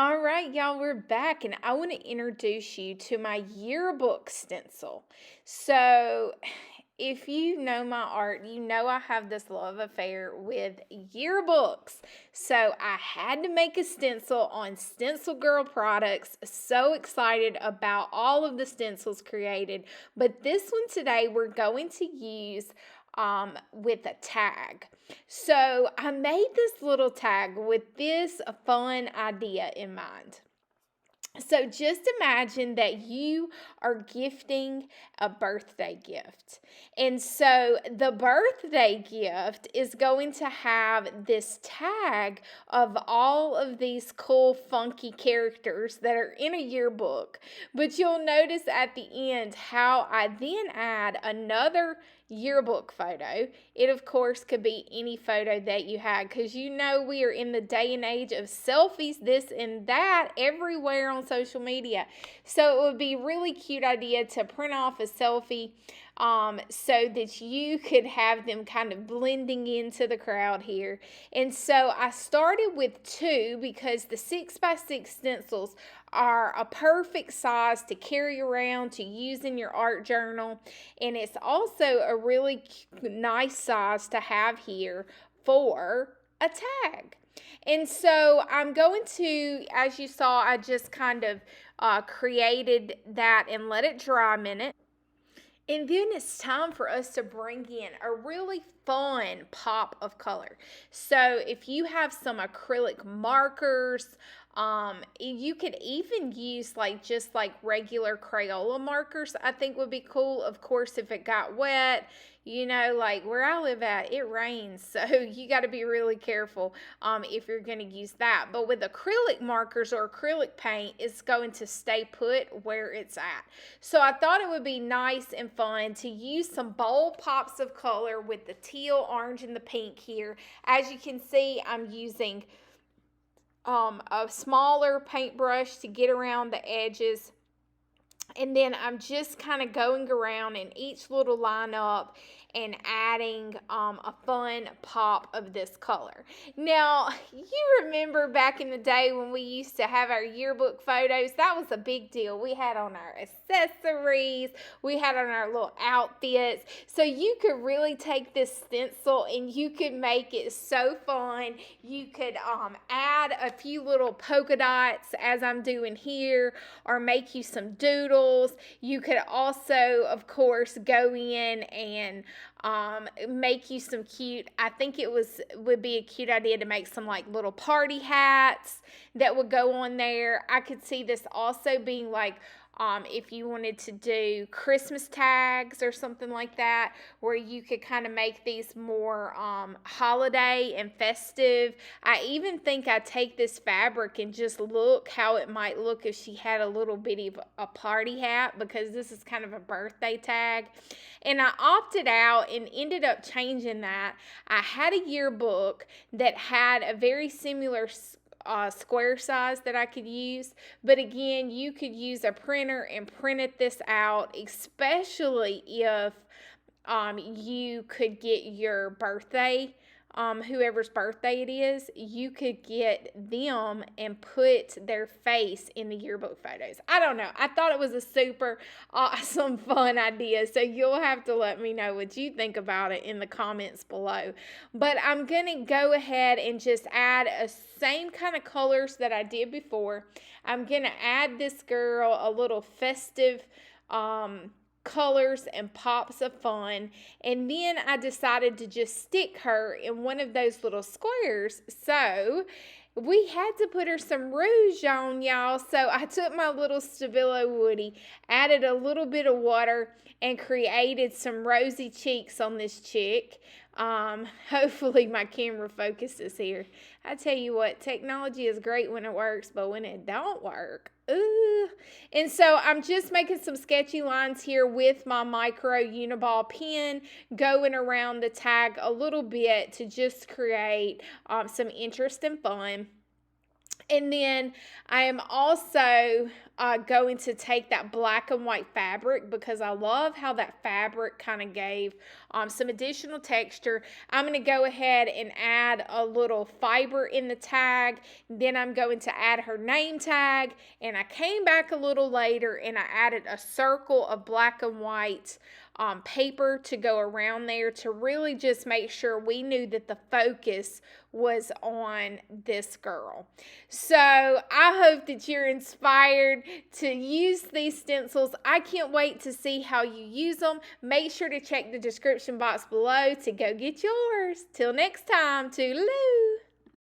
All right, y'all, we're back, and I want to introduce you to my yearbook stencil. So, if you know my art, you know I have this love affair with yearbooks. So, I had to make a stencil on Stencil Girl products. So excited about all of the stencils created. But this one today, we're going to use with a tag. So I made this little tag with this fun idea in mind. So just imagine that you are gifting a birthday gift. And so the birthday gift is going to have this tag of all of these cool, funky characters that are in a yearbook. But you'll notice at the end how I then add another yearbook photo. It, of course, could be any photo that you had, because you know we are in the day and age of selfies, this and that, everywhere on social media. So it would be a really cute idea to print off a selfie so that you could have them kind of blending into the crowd here. And so I started with 2 because the 6x6 stencils are a perfect size to carry around to use in your art journal, and it's also a really nice size to have here for a tag. And so I'm going to, as you saw, I just kind of created that and let it dry a minute. And then it's time for us to bring in a really fun pop of color. So if you have some acrylic markers, you could even use just like regular Crayola markers, I think would be cool. Of course, if it got wet, like where I live at, it rains. So you got to be really careful if you're going to use that. But with acrylic markers or acrylic paint, it's going to stay put where it's at. So I thought it would be nice and fun to use some bold pops of color with the teal, orange, and the pink here. As you can see, I'm using a smaller paintbrush to get around the edges. And then I'm just kind of going around in each little lineup and adding a fun pop of this color. Now, you remember back in the day when we used to have our yearbook photos, that was a big deal. We had on our accessories, we had on our little outfits. So you could really take this stencil and you could make it so fun. You could add a few little polka dots as I'm doing here, or make you some doodles. You could also, of course, go in and make you some cute, I think it would be a cute idea to make some like little party hats that would go on there. I could see this also being like if you wanted to do Christmas tags or something like that, where you could kind of make these more holiday and festive. I even think I take this fabric and just look how it might look if she had a little bitty of a party hat, because this is kind of a birthday tag. And I opted out and ended up changing that. I had a yearbook that had a very similar square size that I could use, but again, you could use a printer and print this out, especially if you could get your birthday, whoever's birthday it is, you could get them and put their face in the yearbook photos. I don't know. I thought it was a super awesome, fun idea. So you'll have to let me know what you think about it in the comments below. But I'm going to go ahead and just add a same kind of colors that I did before. I'm going to add this girl a little festive colors and pops of fun, and then I decided to just stick her in one of those little squares. So we had to put her some rouge on, y'all. So I took my little Stabilo Woody, added a little bit of water, and created some rosy cheeks on this chick. Hopefully my camera focuses here. I tell you what, technology is great when it works, but when it don't work, ooh. And so I'm just making some sketchy lines here with my micro uniball pen, going around the tag a little bit to just create some interest and fun. And then I am also going to take that black and white fabric, because I love how that fabric kind of gave some additional texture. I'm going to go ahead and add a little fiber in the tag. Then I'm going to add her name tag, and I came back a little later and I added a circle of black and white paper to go around there to really just make sure we knew that the focus was on this girl. So I hope that you're inspired to use these stencils. I can't wait to see how you use them. Make sure to check the description box below to go get yours. Till next time, toodaloo.